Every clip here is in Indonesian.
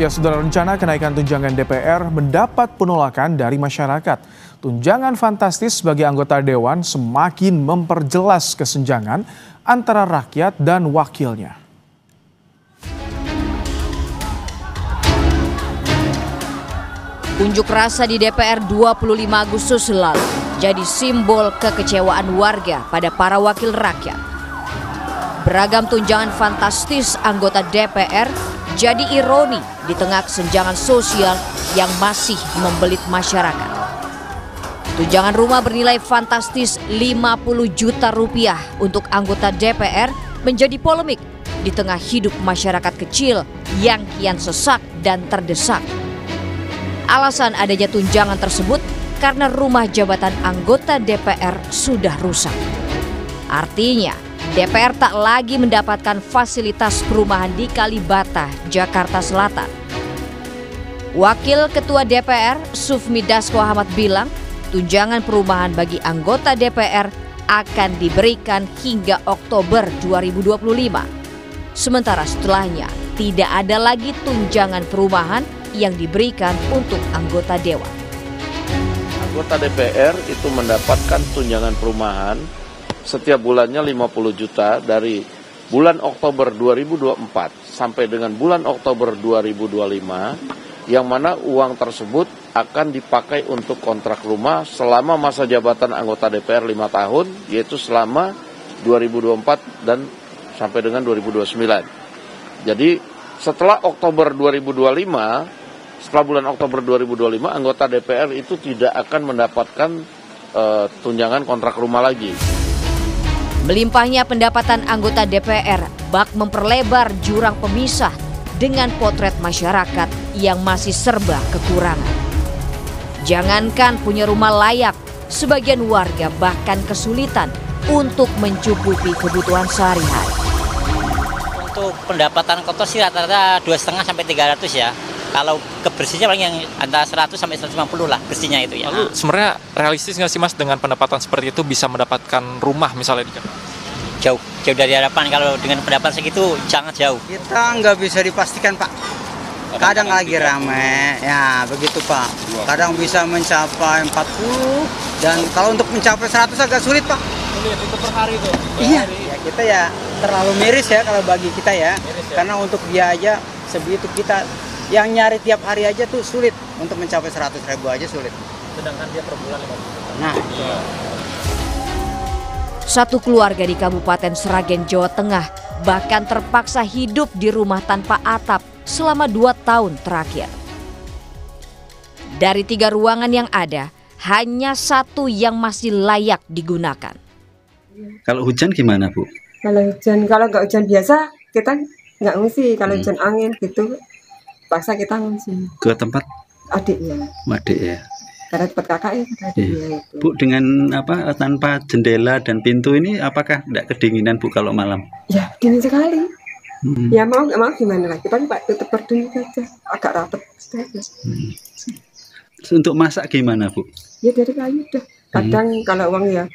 Ya, saudara, rencana kenaikan tunjangan DPR mendapat penolakan dari masyarakat. Tunjangan fantastis bagi anggota dewan semakin memperjelas kesenjangan antara rakyat dan wakilnya. Unjuk rasa di DPR 25 Agustus lalu jadi simbol kekecewaan warga pada para wakil rakyat. Beragam tunjangan fantastis anggota DPR jadi ironi di tengah kesenjangan sosial yang masih membelit masyarakat. Tunjangan rumah bernilai fantastis 50 juta rupiah untuk anggota DPR menjadi polemik di tengah hidup masyarakat kecil yang kian sesak dan terdesak. Alasan adanya tunjangan tersebut karena rumah jabatan anggota DPR sudah rusak. Artinya, DPR tak lagi mendapatkan fasilitas perumahan di Kalibata, Jakarta Selatan. Wakil Ketua DPR, Sufmi Dasko Ahmad bilang, tunjangan perumahan bagi anggota DPR akan diberikan hingga Oktober 2025. Sementara setelahnya, tidak ada lagi tunjangan perumahan yang diberikan untuk anggota dewan. Anggota DPR itu mendapatkan tunjangan perumahan setiap bulannya 50 juta dari bulan Oktober 2024 sampai dengan bulan Oktober 2025, yang mana uang tersebut akan dipakai untuk kontrak rumah selama masa jabatan anggota DPR 5 tahun, yaitu selama 2024 dan sampai dengan 2029. Jadi setelah Oktober 2025, setelah bulan Oktober 2025, anggota DPR itu tidak akan mendapatkan tunjangan kontrak rumah lagi. Melimpahnya pendapatan anggota DPR bak memperlebar jurang pemisah dengan potret masyarakat yang masih serba kekurangan. Jangankan punya rumah layak, sebagian warga bahkan kesulitan untuk mencukupi kebutuhan sehari-hari. Untuk pendapatan kotor sih rata-rata 2,5 sampai 300 ya. Kalau kebersihnya paling yang antara 100 sampai 150 lah bersihnya itu ya. Lalu sebenarnya realistis nggak sih Mas dengan pendapatan seperti itu bisa mendapatkan rumah misalnya di Jakarta? Jauh dari harapan. Kalau dengan pendapatan segitu sangat jauh. Kita nggak bisa dipastikan Pak. Kadang lagi ramai, ya begitu Pak. Kadang bisa mencapai 40 dan kalau untuk mencapai 100 agak sulit Pak. Sulit itu per hari tuh. Iya, ya, kita ya terlalu miris ya kalau bagi kita ya. Karena untuk dia aja sebegitu kita yang nyari tiap hari aja tuh sulit, untuk mencapai 100.000 aja sulit. Sedangkan dia per bulan 50 juta. Nah, Satu keluarga di Kabupaten Sragen, Jawa Tengah bahkan terpaksa hidup di rumah tanpa atap selama 2 tahun terakhir. Dari 3 ruangan yang ada, hanya 1 yang masih layak digunakan. Kalau hujan gimana Bu? Kalau nggak hujan biasa kita nggak ngungsi. Kalau hujan angin gitu, paksa kita ngungsi Ke tempat adik ya. adik ya. Karena tempat kakak ya, adik ya itu. Bu, dengan tanpa jendela dan pintu ini apakah tidak kedinginan Bu kalau malam? Ya dingin sekali. Ya mau nggak mau gimana lagi, tapi Pak tutup berduri saja, agak rapat. Untuk masak gimana Bu? Ya dari kayu udah. Kadang kalau uang ya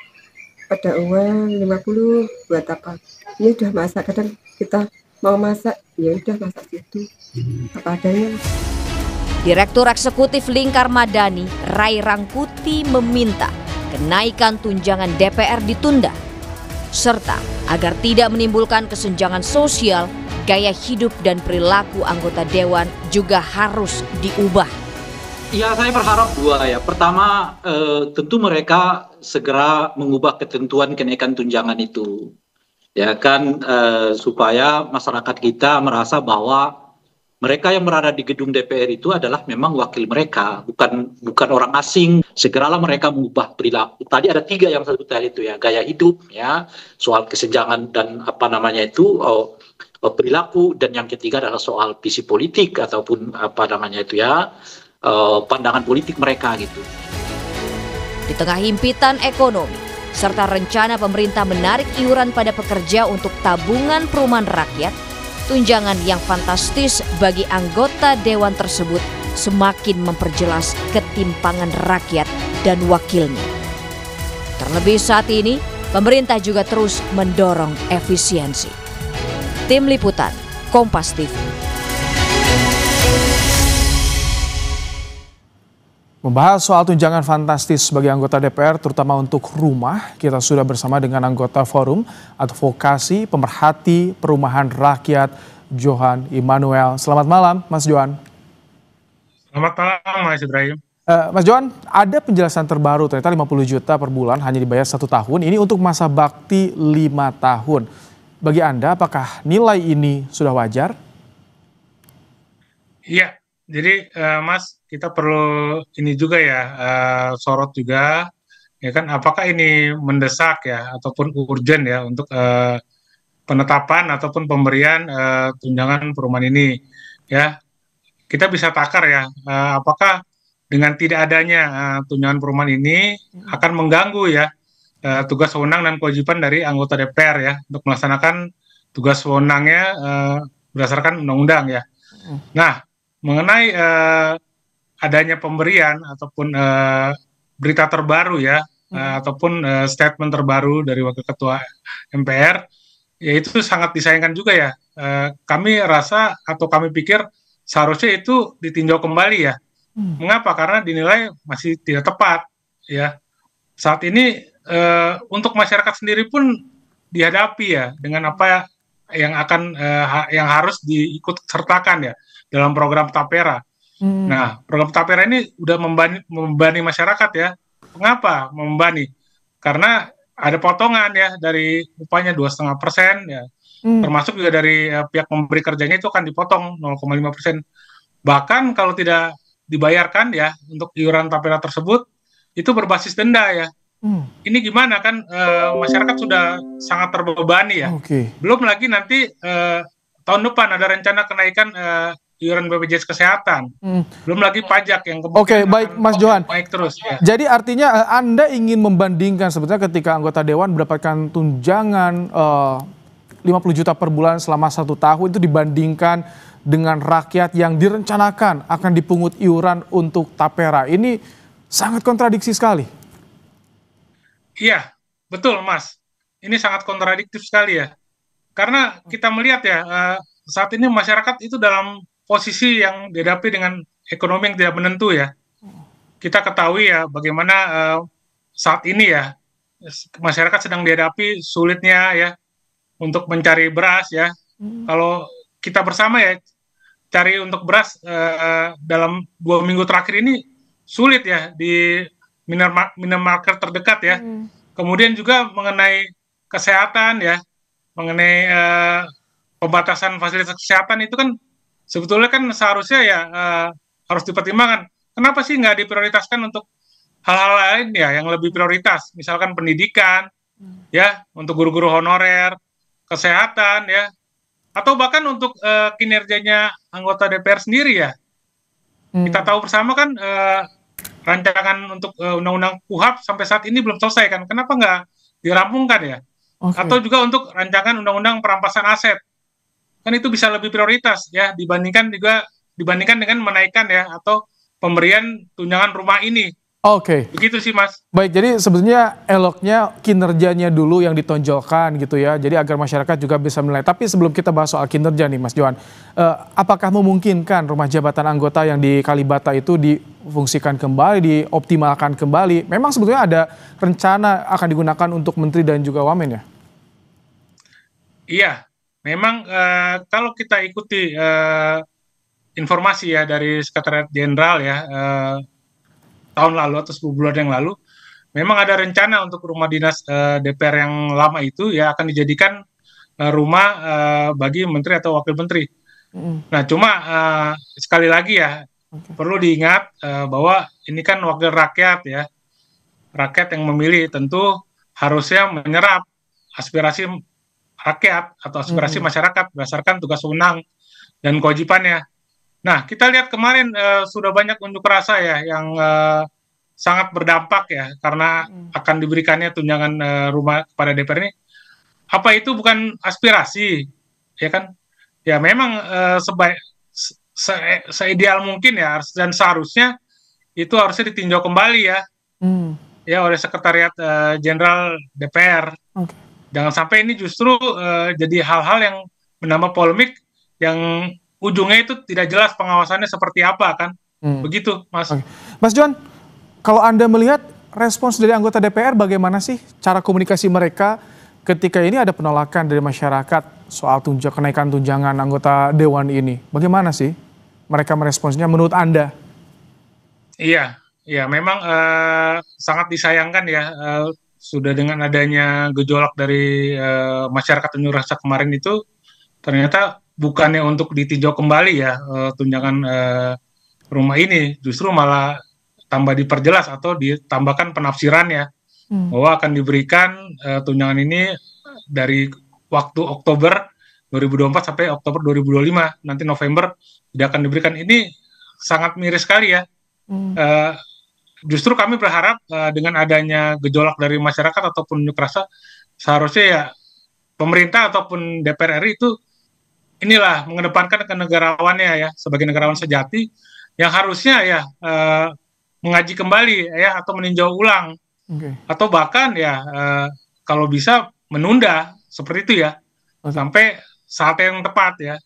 ada uang 50 buat apa? Ya udah masak. Kadang kita mau masak, ya udah masak gitu. Apa adanya. Direktur Eksekutif Lingkar Madani, Rai Rangkuti, meminta kenaikan tunjangan DPR ditunda, serta agar tidak menimbulkan kesenjangan sosial, gaya hidup dan perilaku anggota dewan juga harus diubah. Ya, saya berharap 2 ya. Pertama, tentu mereka segera mengubah ketentuan kenaikan tunjangan itu, ya kan, supaya masyarakat kita merasa bahwa mereka yang berada di gedung DPR itu adalah memang wakil mereka, bukan orang asing. Segeralah mereka mengubah perilaku. Tadi ada 3 yang saya sebut tadi itu ya, gaya hidup, ya, soal kesenjangan dan perilaku, dan yang ketiga adalah soal visi politik ataupun pandangan politik mereka gitu. Di tengah himpitan ekonomi serta rencana pemerintah menarik iuran pada pekerja untuk tabungan perumahan rakyat, tunjangan yang fantastis bagi anggota dewan tersebut semakin memperjelas ketimpangan rakyat dan wakilnya. Terlebih saat ini, pemerintah juga terus mendorong efisiensi. Tim Liputan, Kompas TV. Membahas soal tunjangan fantastis bagi anggota DPR, terutama untuk rumah, kita sudah bersama dengan anggota Forum Advokasi Pemerhati Perumahan Rakyat, Johan Immanuel. Selamat malam, Mas Johan. Selamat malam, Mas Ibrahim. Mas Johan, ada penjelasan terbaru, ternyata 50 juta per bulan hanya dibayar 1 tahun. Ini untuk masa bakti 5 tahun. Bagi Anda, apakah nilai ini sudah wajar? Iya, jadi Mas, kita perlu ini juga ya, sorot juga, ya kan, apakah ini mendesak ya, ataupun urgent ya, untuk penetapan ataupun pemberian tunjangan perumahan ini, ya. Kita bisa takar ya, apakah dengan tidak adanya tunjangan perumahan ini akan mengganggu ya tugas wewenang dan kewajiban dari anggota DPR ya, untuk melaksanakan tugas wewenangnya berdasarkan undang-undang ya. Nah, mengenai adanya pemberian ataupun berita terbaru ya, ataupun statement terbaru dari Wakil Ketua MPR, ya itu sangat disayangkan juga ya. Kami rasa atau kami pikir seharusnya itu ditinjau kembali ya. Mengapa? Karena dinilai masih tidak tepat ya. Saat ini untuk masyarakat sendiri pun dihadapi ya dengan apa yang akan yang harus diikut sertakan ya dalam program Tapera. Nah, program Tapera ini udah membebani masyarakat ya. Mengapa membebani? Karena ada potongan ya dari upahnya 2,5% ya. Termasuk juga dari pihak pemberi kerjanya itu akan dipotong 0,5%. Bahkan kalau tidak dibayarkan ya untuk iuran Tapera tersebut itu berbasis denda ya. Ini gimana kan masyarakat sudah sangat terbebani ya. Belum lagi nanti tahun depan ada rencana kenaikan iuran BPJS Kesehatan. Belum lagi pajak yang baik Mas Johan. Naik terus ya. Jadi artinya Anda ingin membandingkan sebetulnya ketika anggota dewan mendapatkan tunjangan 50 juta per bulan selama 1 tahun itu dibandingkan dengan rakyat yang direncanakan akan dipungut iuran untuk Tapera. Ini sangat kontradiksi sekali. Iya, betul Mas. Ini sangat kontradiktif sekali ya. Karena kita melihat ya, saat ini masyarakat itu dalam posisi yang dihadapi dengan ekonomi yang tidak menentu ya. Kita ketahui ya bagaimana saat ini ya, masyarakat sedang dihadapi sulitnya ya untuk mencari beras ya. Kalau kita bersama ya, cari untuk beras dalam 2 minggu terakhir ini sulit ya di minimarket terdekat ya. Kemudian juga mengenai kesehatan ya, mengenai pembatasan fasilitas kesehatan itu kan sebetulnya kan seharusnya ya harus dipertimbangkan. Kenapa sih nggak diprioritaskan untuk hal-hal lain ya yang lebih prioritas, misalkan pendidikan ya, untuk guru-guru honorer, kesehatan ya, atau bahkan untuk kinerjanya anggota DPR sendiri ya. Kita tahu bersama kan rancangan untuk undang-undang KUHP sampai saat ini belum selesai kan. Kenapa nggak dirampungkan ya? Atau juga untuk rancangan undang-undang perampasan aset. Kan itu bisa lebih prioritas ya dibandingkan dengan menaikkan ya atau pemberian tunjangan rumah ini. Begitu sih Mas. Baik, jadi sebetulnya eloknya kinerjanya dulu yang ditonjolkan gitu ya. Jadi agar masyarakat juga bisa menilai. Tapi sebelum kita bahas soal kinerja nih Mas Johan, apakah memungkinkan rumah jabatan anggota yang di Kalibata itu difungsikan kembali, dioptimalkan kembali? Memang sebetulnya ada rencana akan digunakan untuk menteri dan juga wamen ya? Iya, memang kalau kita ikuti informasi ya dari Sekretariat Jenderal ya, tahun lalu atau 10 bulan yang lalu, memang ada rencana untuk rumah dinas DPR yang lama itu ya akan dijadikan rumah bagi menteri atau wakil menteri. Nah, cuma sekali lagi ya perlu diingat bahwa ini kan wakil rakyat ya, rakyat yang memilih tentu harusnya menyerap aspirasi rakyat atau aspirasi masyarakat berdasarkan tugas wewenang dan kewajibannya. Nah, kita lihat kemarin sudah banyak unjuk rasa ya yang sangat berdampak ya karena akan diberikannya tunjangan rumah kepada DPR ini. Apa itu bukan aspirasi, ya kan? Ya memang seideal mungkin ya dan seharusnya itu harusnya ditinjau kembali ya, ya oleh Sekretariat Jenderal DPR. Jangan sampai ini justru jadi hal-hal yang menambah polemik yang ujungnya itu tidak jelas pengawasannya seperti apa kan. Begitu Mas. Mas Johan, Kalau Anda melihat respons dari anggota DPR bagaimana sih cara komunikasi mereka ketika ini ada penolakan dari masyarakat soal kenaikan tunjangan anggota Dewan ini? Bagaimana sih mereka meresponsnya menurut Anda? Iya, iya memang sangat disayangkan ya sudah dengan adanya gejolak dari masyarakat unjuk rasa kemarin itu ternyata bukannya untuk ditinjau kembali ya tunjangan rumah ini, justru malah tambah diperjelas atau ditambahkan penafsirannya bahwa akan diberikan tunjangan ini dari waktu Oktober 2024 sampai Oktober 2025, nanti November tidak akan diberikan. Ini sangat miris sekali ya. Justru kami berharap dengan adanya gejolak dari masyarakat ataupun unjuk rasa, seharusnya ya pemerintah ataupun DPR RI itu inilah mengedepankan kenegarawannya ya, sebagai negarawan sejati yang harusnya ya mengaji kembali ya atau meninjau ulang atau bahkan ya kalau bisa menunda seperti itu ya sampai saat yang tepat ya.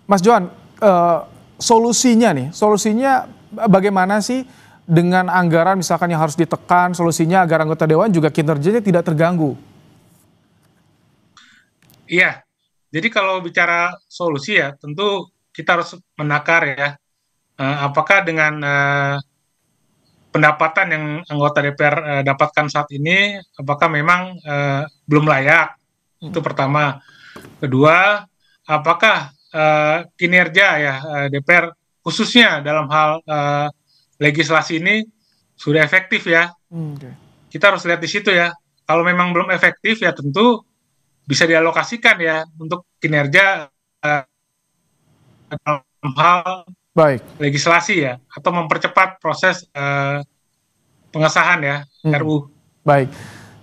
Mas Johan, solusinya bagaimana sih dengan anggaran misalkan yang harus ditekan, solusinya agar anggota Dewan juga kinerjanya tidak terganggu? Iya, jadi kalau bicara solusi ya tentu kita harus menakar ya apakah dengan pendapatan yang anggota DPR dapatkan saat ini, apakah memang belum layak? Itu pertama. Kedua, apakah kinerja ya DPR khususnya dalam hal legislasi ini sudah efektif ya? Kita harus lihat di situ ya. Kalau memang belum efektif ya tentu bisa dialokasikan ya untuk kinerja dalam hal legislasi ya, atau mempercepat proses pengesahan ya RUU. Baik,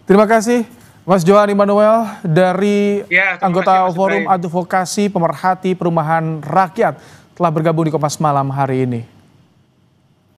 terima kasih Mas Johan Immanuel dari anggota Forum Advokasi Pemerhati Perumahan Rakyat telah bergabung di Kompas Malam hari ini.